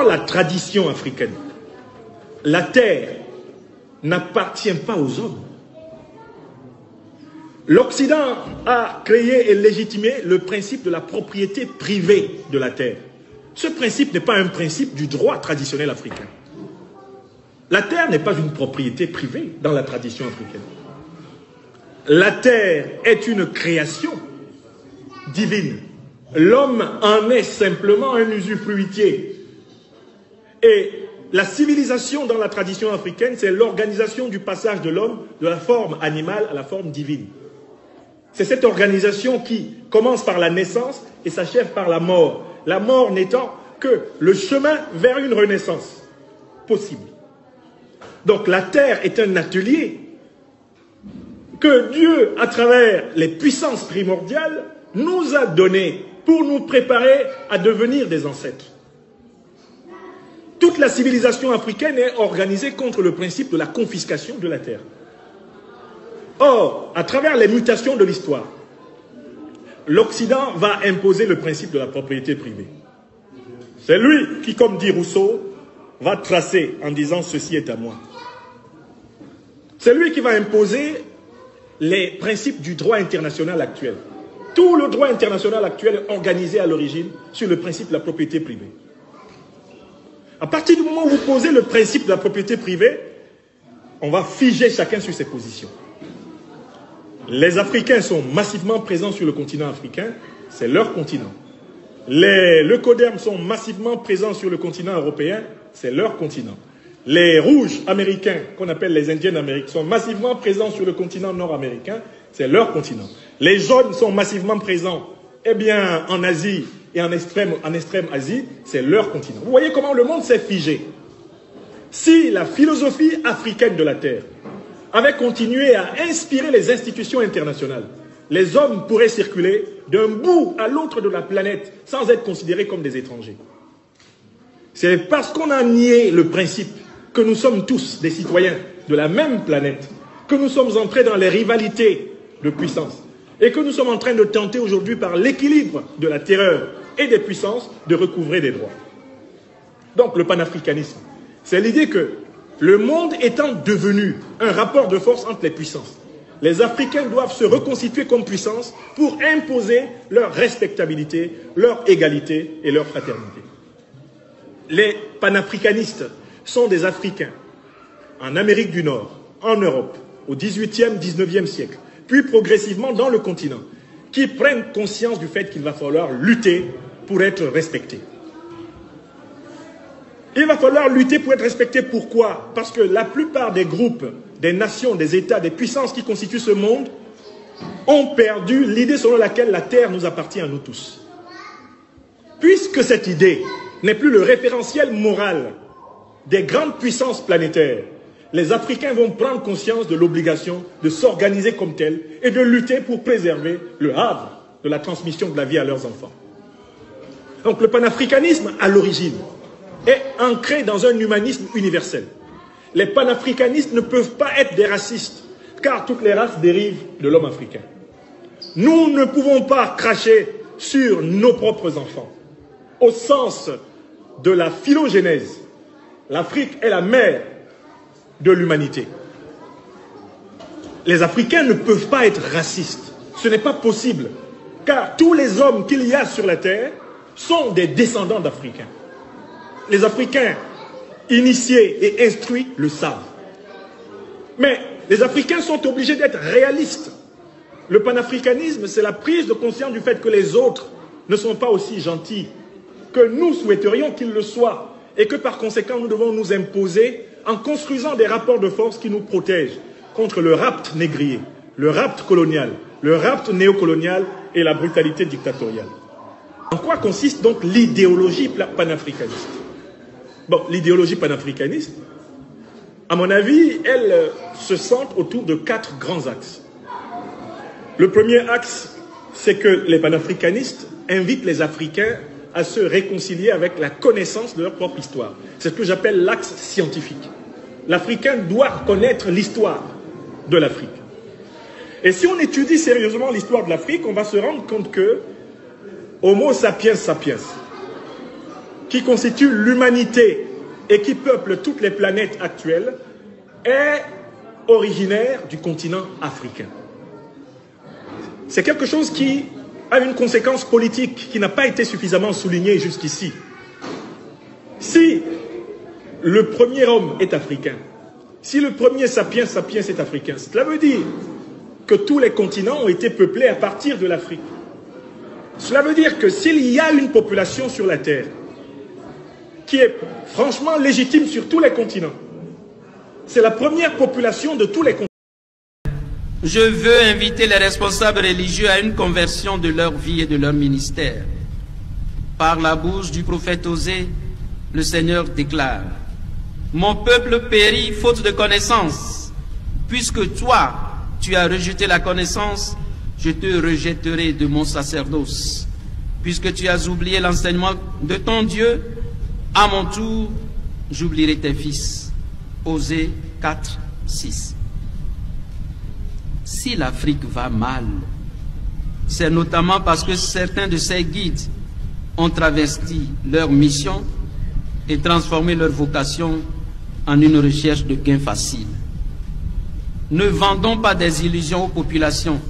La tradition africaine, la terre n'appartient pas aux hommes. L'Occident a créé et légitimé le principe de la propriété privée de la terre. Ce principe n'est pas un principe du droit traditionnel africain. La terre n'est pas une propriété privée dans la tradition africaine. La terre est une création divine. L'homme en est simplement un usufruitier. Et la civilisation dans la tradition africaine, c'est l'organisation du passage de l'homme de la forme animale à la forme divine. C'est cette organisation qui commence par la naissance et s'achève par la mort. La mort n'étant que le chemin vers une renaissance possible. Donc la terre est un atelier que Dieu, à travers les puissances primordiales, nous a donné pour nous préparer à devenir des ancêtres. Toute la civilisation africaine est organisée contre le principe de la confiscation de la terre. Or, à travers les mutations de l'histoire, l'Occident va imposer le principe de la propriété privée. C'est lui qui, comme dit Rousseau, va tracer en disant « ceci est à moi ». C'est lui qui va imposer les principes du droit international actuel. Tout le droit international actuel est organisé à l'origine sur le principe de la propriété privée. À partir du moment où vous posez le principe de la propriété privée, on va figer chacun sur ses positions. Les Africains sont massivement présents sur le continent africain, c'est leur continent. Les leucodermes sont massivement présents sur le continent européen, c'est leur continent. Les rouges américains, qu'on appelle les Indiens d'Amérique, sont massivement présents sur le continent nord-américain, c'est leur continent. Les jaunes sont massivement présents, eh bien, en Asie et en extrême Asie, c'est leur continent. Vous voyez comment le monde s'est figé. Si la philosophie africaine de la Terre avait continué à inspirer les institutions internationales, les hommes pourraient circuler d'un bout à l'autre de la planète sans être considérés comme des étrangers. C'est parce qu'on a nié le principe que nous sommes tous des citoyens de la même planète, que nous sommes entrés dans les rivalités de puissance et que nous sommes en train de tenter aujourd'hui par l'équilibre de la terreur et des puissances de recouvrer des droits. Donc le panafricanisme, c'est l'idée que le monde étant devenu un rapport de force entre les puissances, les Africains doivent se reconstituer comme puissance pour imposer leur respectabilité, leur égalité et leur fraternité. Les panafricanistes sont des Africains en Amérique du Nord, en Europe, au XVIIIe, XIXe siècle, puis progressivement dans le continent, qui prennent conscience du fait qu'il va falloir lutter pour être respectés. Il va falloir lutter pour être respecté. Pourquoi? Parce que la plupart des groupes, des nations, des États, des puissances qui constituent ce monde ont perdu l'idée selon laquelle la terre nous appartient à nous tous. Puisque cette idée n'est plus le référentiel moral des grandes puissances planétaires, les Africains vont prendre conscience de l'obligation de s'organiser comme tels et de lutter pour préserver le havre de la transmission de la vie à leurs enfants. Donc le panafricanisme, à l'origine, est ancré dans un humanisme universel. Les panafricanistes ne peuvent pas être des racistes, car toutes les races dérivent de l'homme africain. Nous ne pouvons pas cracher sur nos propres enfants. Au sens de la phylogénèse, l'Afrique est la mère de l'humanité. Les Africains ne peuvent pas être racistes. Ce n'est pas possible, car tous les hommes qu'il y a sur la terre sont des descendants d'Africains. Les Africains initiés et instruits le savent. Mais les Africains sont obligés d'être réalistes. Le panafricanisme, c'est la prise de conscience du fait que les autres ne sont pas aussi gentils que nous souhaiterions qu'ils le soient et que par conséquent nous devons nous imposer en construisant des rapports de force qui nous protègent contre le rapt négrier, le rapt colonial, le rapt néocolonial et la brutalité dictatoriale. En quoi consiste donc l'idéologie panafricaniste? Bon, l'idéologie panafricaniste, à mon avis, elle se centre autour de 4 grands axes. Le premier axe, c'est que les panafricanistes invitent les Africains à se réconcilier avec la connaissance de leur propre histoire. C'est ce que j'appelle l'axe scientifique. L'Africain doit connaître l'histoire de l'Afrique. Et si on étudie sérieusement l'histoire de l'Afrique, on va se rendre compte que Homo sapiens sapiens qui constitue l'humanité et qui peuple toutes les planètes actuelles, est originaire du continent africain. C'est quelque chose qui a une conséquence politique qui n'a pas été suffisamment soulignée jusqu'ici. Si le premier homme est africain, si le premier sapiens sapiens est africain, cela veut dire que tous les continents ont été peuplés à partir de l'Afrique. Cela veut dire que s'il y a une population sur la Terre qui est franchement légitime sur tous les continents, c'est la première population de tous les continents. Je veux inviter les responsables religieux à une conversion de leur vie et de leur ministère. Par la bouche du prophète Osée, le Seigneur déclare: mon peuple périt faute de connaissance. Puisque toi, tu as rejeté la connaissance, je te rejetterai de mon sacerdoce. Puisque tu as oublié l'enseignement de ton Dieu, à mon tour, j'oublierai tes fils. Osée 4, 6. Si l'Afrique va mal, c'est notamment parce que certains de ses guides ont travesti leur mission et transformé leur vocation en une recherche de gains faciles. Ne vendons pas des illusions aux populations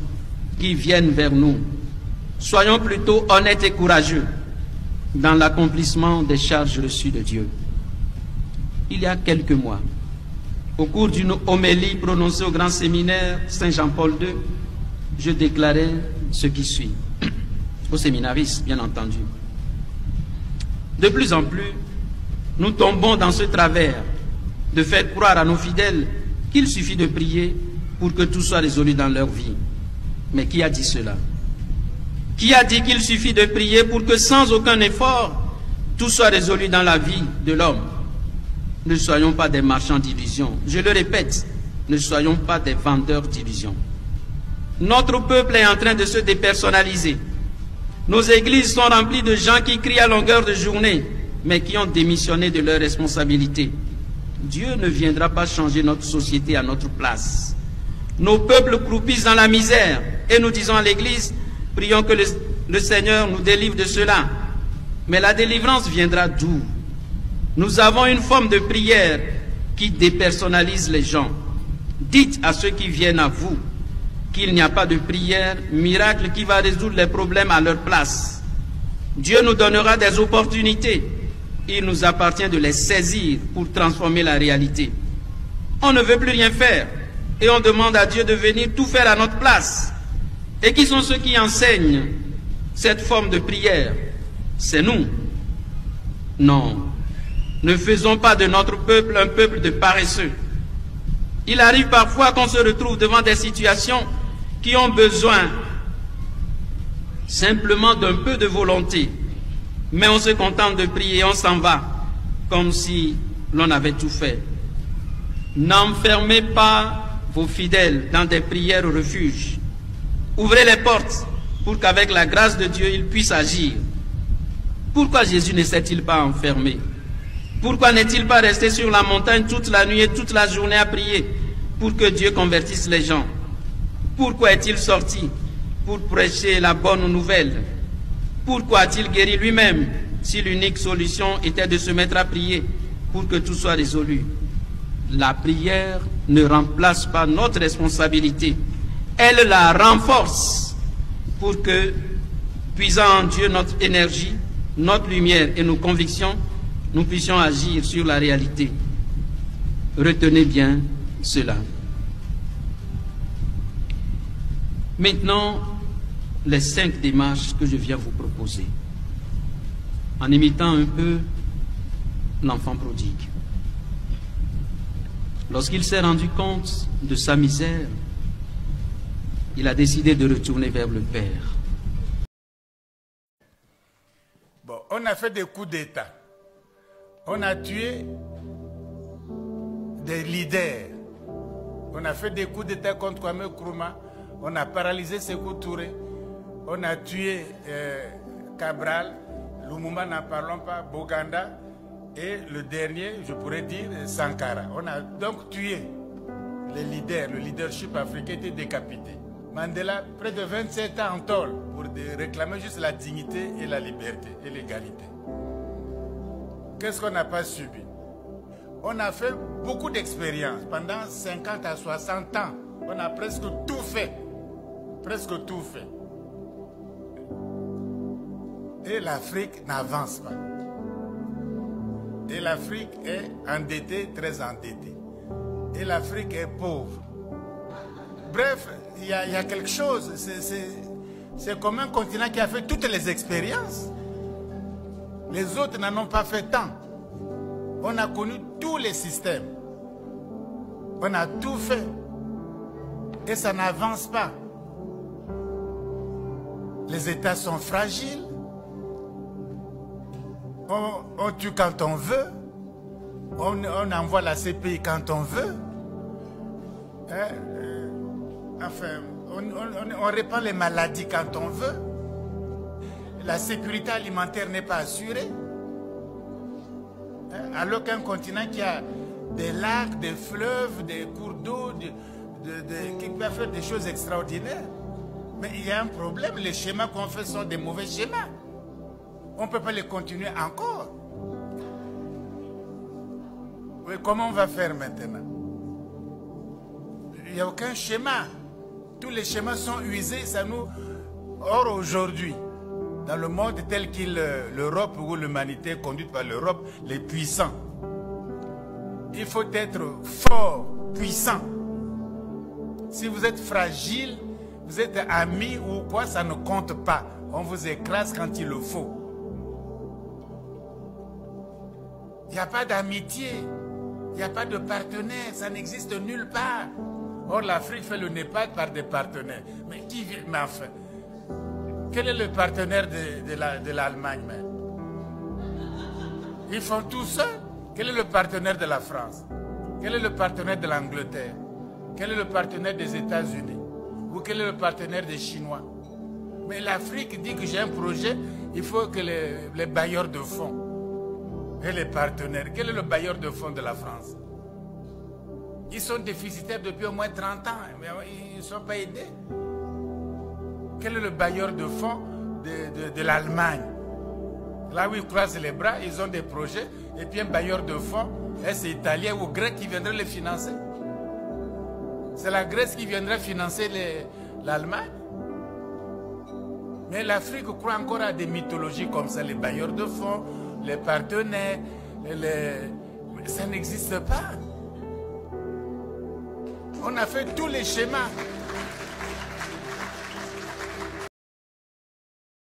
qui viennent vers nous. Soyons plutôt honnêtes et courageux dans l'accomplissement des charges reçues de Dieu. Il y a quelques mois, au cours d'une homélie prononcée au grand séminaire Saint-Jean-Paul II, je déclarais ce qui suit, aux séminaristes bien entendu. De plus en plus, nous tombons dans ce travers de faire croire à nos fidèles qu'il suffit de prier pour que tout soit résolu dans leur vie. Mais qui a dit cela? Qui a dit qu'il suffit de prier pour que sans aucun effort, tout soit résolu dans la vie de l'homme? Ne soyons pas des marchands d'illusions. Je le répète, ne soyons pas des vendeurs d'illusions. Notre peuple est en train de se dépersonnaliser. Nos églises sont remplies de gens qui crient à longueur de journée, mais qui ont démissionné de leurs responsabilités. Dieu ne viendra pas changer notre société à notre place. Nos peuples croupissent dans la misère et nous disons à l'église, prions que le Seigneur nous délivre de cela. Mais la délivrance viendra d'où? Nous avons une forme de prière qui dépersonnalise les gens. Dites à ceux qui viennent à vous qu'il n'y a pas de prière miracle qui va résoudre les problèmes à leur place. Dieu nous donnera des opportunités. Il nous appartient de les saisir pour transformer la réalité. On ne veut plus rien faire et on demande à Dieu de venir tout faire à notre place. Et qui sont ceux qui enseignent cette forme de prière? C'est nous. Non. Ne faisons pas de notre peuple un peuple de paresseux. Il arrive parfois qu'on se retrouve devant des situations qui ont besoin simplement d'un peu de volonté. Mais on se contente de prier et on s'en va, comme si l'on avait tout fait. N'enfermez pas vos fidèles dans des prières au refuge. Ouvrez les portes pour qu'avec la grâce de Dieu, ils puissent agir. Pourquoi Jésus ne s'est-il pas enfermé? Pourquoi n'est-il pas resté sur la montagne toute la nuit et toute la journée à prier pour que Dieu convertisse les gens? Pourquoi est-il sorti pour prêcher la bonne nouvelle? Pourquoi a-t-il guéri lui-même si l'unique solution était de se mettre à prier pour que tout soit résolu? La prière ne remplace pas notre responsabilité. Elle la renforce pour que, puisant en Dieu notre énergie, notre lumière et nos convictions, nous puissions agir sur la réalité. Retenez bien cela. Maintenant, les 5 démarches que je viens vous proposer, en imitant un peu l'enfant prodigue. Lorsqu'il s'est rendu compte de sa misère, il a décidé de retourner vers le Père. Bon, on a fait des coups d'État. On a tué des leaders. On a fait des coups d'État contre Kwame Nkrumah. On a paralysé Sékou Touré. On a tué Cabral. Lumumba, n'en parlons pas. Boganda. Et le dernier, je pourrais dire, Sankara. On a donc tué les leaders. Le leadership africain était décapité. Mandela, près de 27 ans en tôle pour réclamer juste la dignité et la liberté et l'égalité. qu'est-ce qu'on n'a pas subi? On a fait beaucoup d'expériences. Pendant 50 à 60 ans, on a presque tout fait. Presque tout fait. Et l'Afrique n'avance pas. Et l'Afrique est endettée, très endettée. Et l'Afrique est pauvre. Bref, il y a quelque chose. C'est comme un continent qui a fait toutes les expériences. Les autres n'en ont pas fait tant. On a connu tous les systèmes. On a tout fait. Et ça n'avance pas. Les États sont fragiles. On tue quand on veut. On envoie la CPI quand on veut. Enfin, on répand les maladies quand on veut. La sécurité alimentaire n'est pas assurée. Alors qu'un continent qui a des lacs, des fleuves, des cours d'eau, qui peut faire des choses extraordinaires. Mais il y a un problème, les schémas qu'on fait sont des mauvais schémas. On ne peut pas les continuer encore. Oui, comment on va faire maintenant? Il n'y a aucun schéma. Tous les schémas sont usés, ça nous... Or, aujourd'hui, dans le monde tel qu'il l'Europe ou l'humanité conduite par l'Europe, les puissants, il faut être fort, puissant. Si vous êtes fragile, vous êtes ami ou quoi, ça ne compte pas. On vous écrase quand il le faut. Il n'y a pas d'amitié, il n'y a pas de partenaire, ça n'existe nulle part. Or, l'Afrique fait le NEPAD par des partenaires. Mais qui vient, mais enfin, quel est le partenaire de l'Allemagne même? Ils font tout seuls. Quel est le partenaire de la France? Quel est le partenaire de l'Angleterre? Quel est le partenaire des États-Unis? Ou quel est le partenaire des Chinois? Mais l'Afrique dit que j'ai un projet, il faut que les bailleurs de fonds et les partenaires. Quel est le bailleur de fonds de la France? Ils sont déficitaires depuis au moins 30 ans, mais ils ne sont pas aidés. Quel est le bailleur de fonds de l'Allemagne? Là où ils croisent les bras, ils ont des projets, et puis un bailleur de fonds, est-ce italien ou grec qui viendrait les financer? C'est la Grèce qui viendrait financer l'Allemagne? Mais l'Afrique croit encore à des mythologies comme ça, les bailleurs de fonds, les partenaires, ça n'existe pas. On a fait tous les schémas.